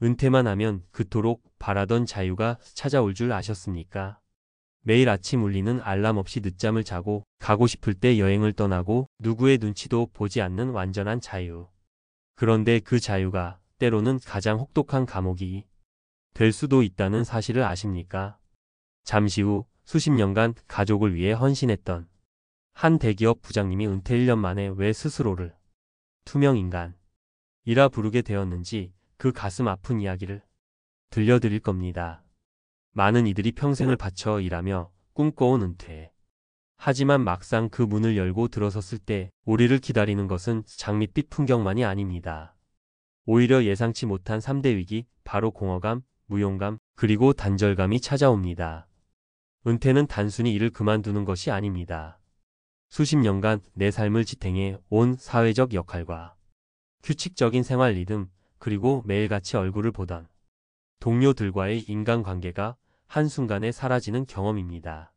은퇴만 하면 그토록 바라던 자유가 찾아올 줄 아셨습니까? 매일 아침 울리는 알람 없이 늦잠을 자고 가고 싶을 때 여행을 떠나고 누구의 눈치도 보지 않는 완전한 자유. 그런데 그 자유가 때로는 가장 혹독한 감옥이 될 수도 있다는 사실을 아십니까? 잠시 후 수십 년간 가족을 위해 헌신했던 한 대기업 부장님이 은퇴 1년 만에 왜 스스로를 투명인간이라 부르게 되었는지 그 가슴 아픈 이야기를 들려드릴 겁니다. 많은 이들이 평생을 바쳐 일하며 꿈꿔온 은퇴. 하지만 막상 그 문을 열고 들어섰을 때 우리를 기다리는 것은 장밋빛 풍경만이 아닙니다. 오히려 예상치 못한 3대 위기, 바로 공허감, 무용감, 그리고 단절감이 찾아옵니다. 은퇴는 단순히 일을 그만두는 것이 아닙니다. 수십 년간 내 삶을 지탱해 온 사회적 역할과 규칙적인 생활 리듬, 그리고 매일같이 얼굴을 보던 동료들과의 인간관계가 한순간에 사라지는 경험입니다.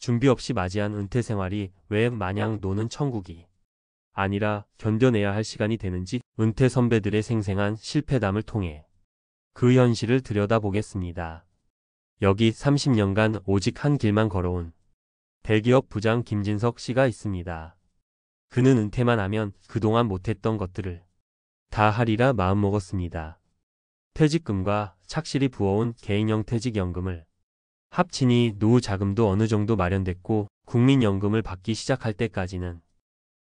준비 없이 맞이한 은퇴 생활이 왜 마냥 노는 천국이 아니라 견뎌내야 할 시간이 되는지 은퇴 선배들의 생생한 실패담을 통해 그 현실을 들여다보겠습니다. 여기 30년간 오직 한 길만 걸어온 대기업 부장 김진석 씨가 있습니다. 그는 은퇴만 하면 그동안 못했던 것들을 다 하리라 마음먹었습니다. 퇴직금과 착실히 부어온 개인형 퇴직연금을 합치니 노후 자금도 어느 정도 마련됐고 국민연금을 받기 시작할 때까지는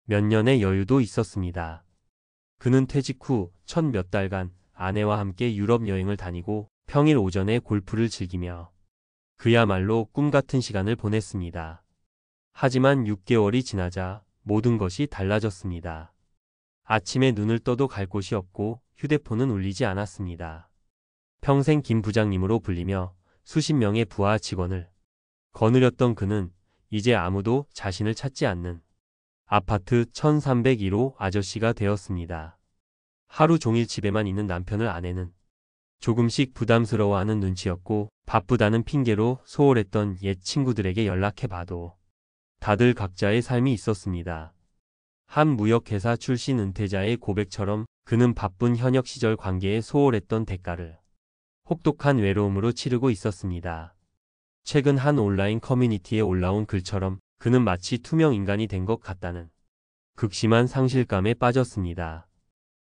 몇 년의 여유도 있었습니다. 그는 퇴직 후 첫 몇 달간 아내와 함께 유럽 여행을 다니고 평일 오전에 골프를 즐기며 그야말로 꿈같은 시간을 보냈습니다. 하지만 6개월이 지나자 모든 것이 달라졌습니다. 아침에 눈을 떠도 갈 곳이 없고 휴대폰은 울리지 않았습니다. 평생 김 부장님으로 불리며 수십 명의 부하 직원을 거느렸던 그는 이제 아무도 자신을 찾지 않는 아파트 1301호 아저씨가 되었습니다. 하루 종일 집에만 있는 남편을 아내는 조금씩 부담스러워하는 눈치였고 바쁘다는 핑계로 소홀했던 옛 친구들에게 연락해봐도 다들 각자의 삶이 있었습니다. 한 무역회사 출신 은퇴자의 고백처럼 그는 바쁜 현역 시절 관계에 소홀했던 대가를 혹독한 외로움으로 치르고 있었습니다. 최근 한 온라인 커뮤니티에 올라온 글처럼 그는 마치 투명 인간이 된 것 같다는 극심한 상실감에 빠졌습니다.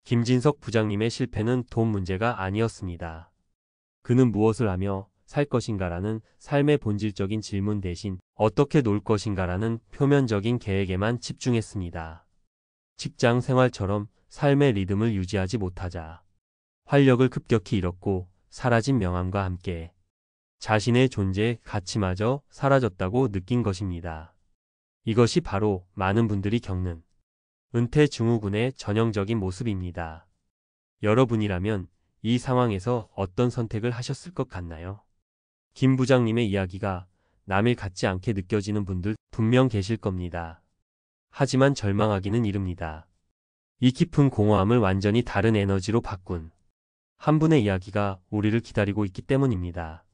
김진석 부장님의 실패는 돈 문제가 아니었습니다. 그는 무엇을 하며 살 것인가라는 삶의 본질적인 질문 대신 어떻게 놀 것인가라는 표면적인 계획에만 집중했습니다. 직장 생활처럼 삶의 리듬을 유지하지 못하자 활력을 급격히 잃었고 사라진 명함과 함께 자신의 존재 가치마저 사라졌다고 느낀 것입니다. 이것이 바로 많은 분들이 겪는 은퇴 증후군의 전형적인 모습입니다. 여러분이라면 이 상황에서 어떤 선택을 하셨을 것 같나요? 김 부장님의 이야기가 남일 같지 않게 느껴지는 분들 분명 계실 겁니다. 하지만 절망하기는 이릅니다. 이 깊은 공허함을 완전히 다른 에너지로 바꾼 한 분의 이야기가 우리를 기다리고 있기 때문입니다.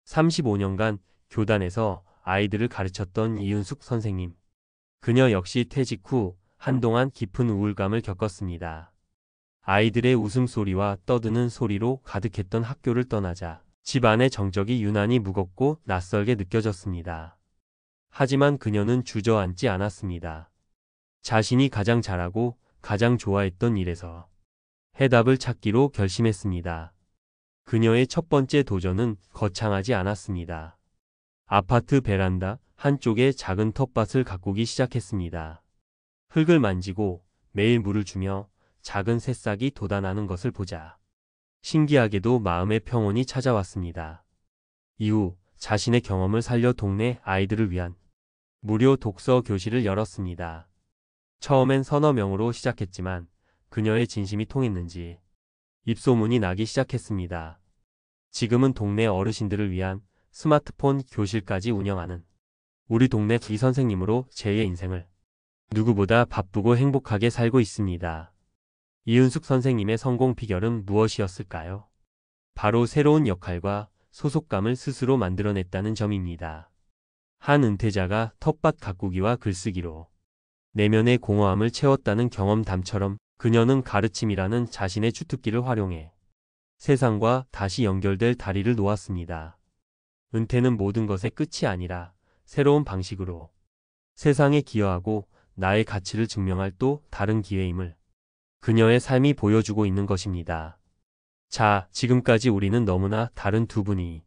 35년간 교단에서 아이들을 가르쳤던 이윤숙 선생님. 그녀 역시 퇴직 후 한동안 깊은 우울감을 겪었습니다. 아이들의 웃음소리와 떠드는 소리로 가득했던 학교를 떠나자 집안의 정적이 유난히 무겁고 낯설게 느껴졌습니다. 하지만 그녀는 주저앉지 않았습니다. 자신이 가장 잘하고 가장 좋아했던 일에서 해답을 찾기로 결심했습니다. 그녀의 첫 번째 도전은 거창하지 않았습니다. 아파트 베란다 한쪽에 작은 텃밭을 가꾸기 시작했습니다. 흙을 만지고 매일 물을 주며 작은 새싹이 돋아나는 것을 보자 신기하게도 마음의 평온이 찾아왔습니다. 이후 자신의 경험을 살려 동네 아이들을 위한 무료 독서 교실을 열었습니다. 처음엔 서너 명으로 시작했지만 그녀의 진심이 통했는지 입소문이 나기 시작했습니다. 지금은 동네 어르신들을 위한 스마트폰 교실까지 운영하는 우리 동네 이 선생님으로 제2의 인생을 누구보다 바쁘고 행복하게 살고 있습니다. 이은숙 선생님의 성공 비결은 무엇이었을까요? 바로 새로운 역할과 소속감을 스스로 만들어냈다는 점입니다. 한 은퇴자가 텃밭 가꾸기와 글쓰기로 내면의 공허함을 채웠다는 경험담처럼 그녀는 가르침이라는 자신의 주특기를 활용해 세상과 다시 연결될 다리를 놓았습니다. 은퇴는 모든 것의 끝이 아니라 새로운 방식으로 세상에 기여하고 나의 가치를 증명할 또 다른 기회임을 그녀의 삶이 보여주고 있는 것입니다. 자, 지금까지 우리는 너무나 다른 두 분이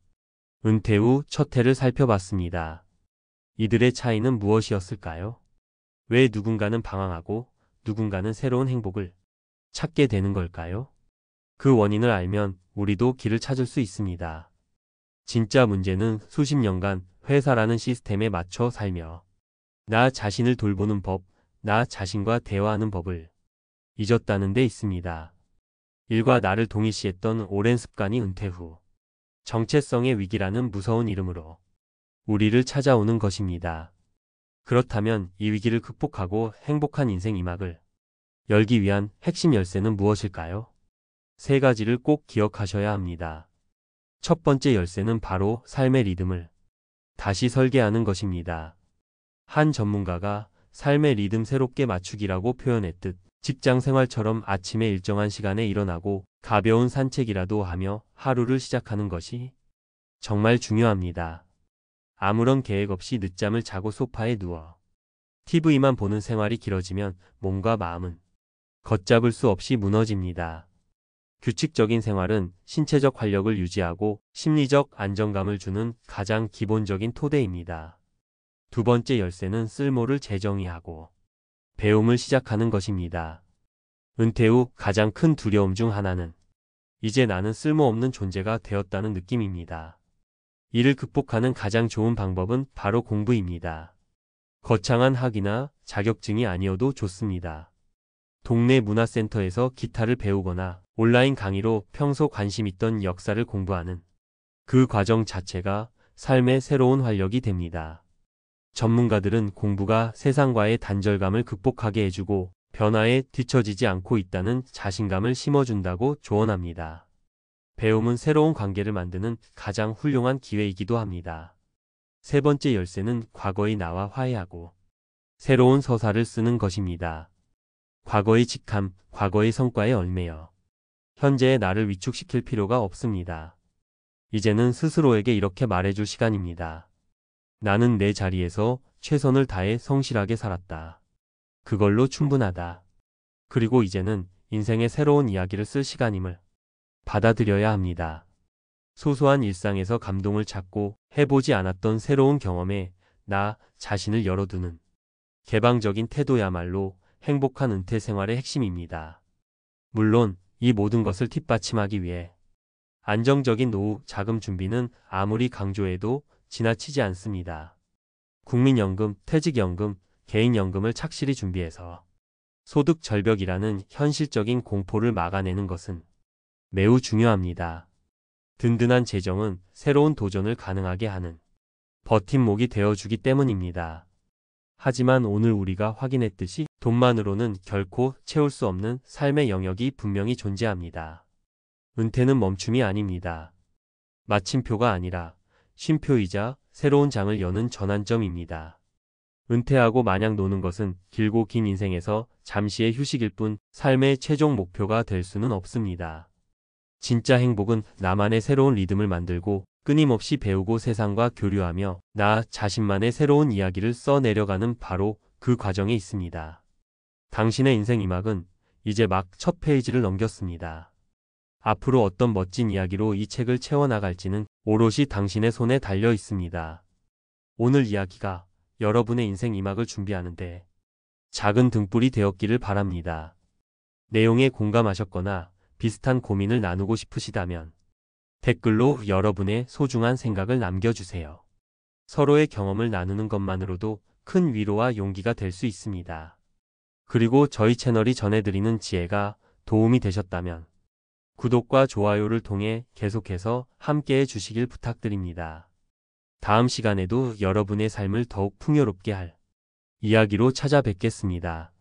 은퇴 후 첫 해를 살펴봤습니다. 이들의 차이는 무엇이었을까요? 왜 누군가는 방황하고 누군가는 새로운 행복을 찾게 되는 걸까요? 그 원인을 알면 우리도 길을 찾을 수 있습니다. 진짜 문제는 수십 년간 회사라는 시스템에 맞춰 살며 나 자신을 돌보는 법, 나 자신과 대화하는 법을 잊었다는 데 있습니다. 일과 나를 동일시했던 오랜 습관이 은퇴 후 정체성의 위기라는 무서운 이름으로 우리를 찾아오는 것입니다. 그렇다면 이 위기를 극복하고 행복한 인생 이막을 열기 위한 핵심 열쇠는 무엇일까요? 세 가지를 꼭 기억하셔야 합니다. 첫 번째 열쇠는 바로 삶의 리듬을 다시 설계하는 것입니다. 한 전문가가 삶의 리듬 새롭게 맞추기라고 표현했듯 직장 생활처럼 아침에 일정한 시간에 일어나고 가벼운 산책이라도 하며 하루를 시작하는 것이 정말 중요합니다. 아무런 계획 없이 늦잠을 자고 소파에 누워 TV만 보는 생활이 길어지면 몸과 마음은 걷잡을 수 없이 무너집니다. 규칙적인 생활은 신체적 활력을 유지하고 심리적 안정감을 주는 가장 기본적인 토대입니다. 두 번째 열쇠는 쓸모를 재정의하고 배움을 시작하는 것입니다. 은퇴 후 가장 큰 두려움 중 하나는 이제 나는 쓸모없는 존재가 되었다는 느낌입니다. 이를 극복하는 가장 좋은 방법은 바로 공부입니다. 거창한 학위나 자격증이 아니어도 좋습니다. 동네 문화센터에서 기타를 배우거나 온라인 강의로 평소 관심 있던 역사를 공부하는 그 과정 자체가 삶의 새로운 활력이 됩니다. 전문가들은 공부가 세상과의 단절감을 극복하게 해주고 변화에 뒤처지지 않고 있다는 자신감을 심어준다고 조언합니다. 배움은 새로운 관계를 만드는 가장 훌륭한 기회이기도 합니다. 세 번째 열쇠는 과거의 나와 화해하고 새로운 서사를 쓰는 것입니다. 과거의 직함, 과거의 성과에 얽매여 현재의 나를 위축시킬 필요가 없습니다. 이제는 스스로에게 이렇게 말해줄 시간입니다. 나는 내 자리에서 최선을 다해 성실하게 살았다. 그걸로 충분하다. 그리고 이제는 인생의 새로운 이야기를 쓸 시간임을 받아들여야 합니다. 소소한 일상에서 감동을 찾고 해보지 않았던 새로운 경험에 나 자신을 열어두는 개방적인 태도야말로 행복한 은퇴 생활의 핵심입니다. 물론 이 모든 것을 뒷받침하기 위해 안정적인 노후 자금 준비는 아무리 강조해도 지나치지 않습니다. 국민연금, 퇴직연금, 개인연금을 착실히 준비해서 소득 절벽이라는 현실적인 공포를 막아내는 것은 매우 중요합니다. 든든한 재정은 새로운 도전을 가능하게 하는 버팀목이 되어주기 때문입니다. 하지만 오늘 우리가 확인했듯이 돈만으로는 결코 채울 수 없는 삶의 영역이 분명히 존재합니다. 은퇴는 멈춤이 아닙니다. 마침표가 아니라 쉼표이자 새로운 장을 여는 전환점입니다. 은퇴하고 마냥 노는 것은 길고 긴 인생에서 잠시의 휴식일 뿐 삶의 최종 목표가 될 수는 없습니다. 진짜 행복은 나만의 새로운 리듬을 만들고 끊임없이 배우고 세상과 교류하며 나 자신만의 새로운 이야기를 써내려가는 바로 그 과정에 있습니다. 당신의 인생 이막은 이제 막 첫 페이지를 넘겼습니다. 앞으로 어떤 멋진 이야기로 이 책을 채워나갈지는 오롯이 당신의 손에 달려 있습니다. 오늘 이야기가 여러분의 인생 이막을 준비하는데 작은 등불이 되었기를 바랍니다. 내용에 공감하셨거나 비슷한 고민을 나누고 싶으시다면 댓글로 여러분의 소중한 생각을 남겨주세요. 서로의 경험을 나누는 것만으로도 큰 위로와 용기가 될 수 있습니다. 그리고 저희 채널이 전해드리는 지혜가 도움이 되셨다면 구독과 좋아요를 통해 계속해서 함께해 주시길 부탁드립니다. 다음 시간에도 여러분의 삶을 더욱 풍요롭게 할 이야기로 찾아뵙겠습니다.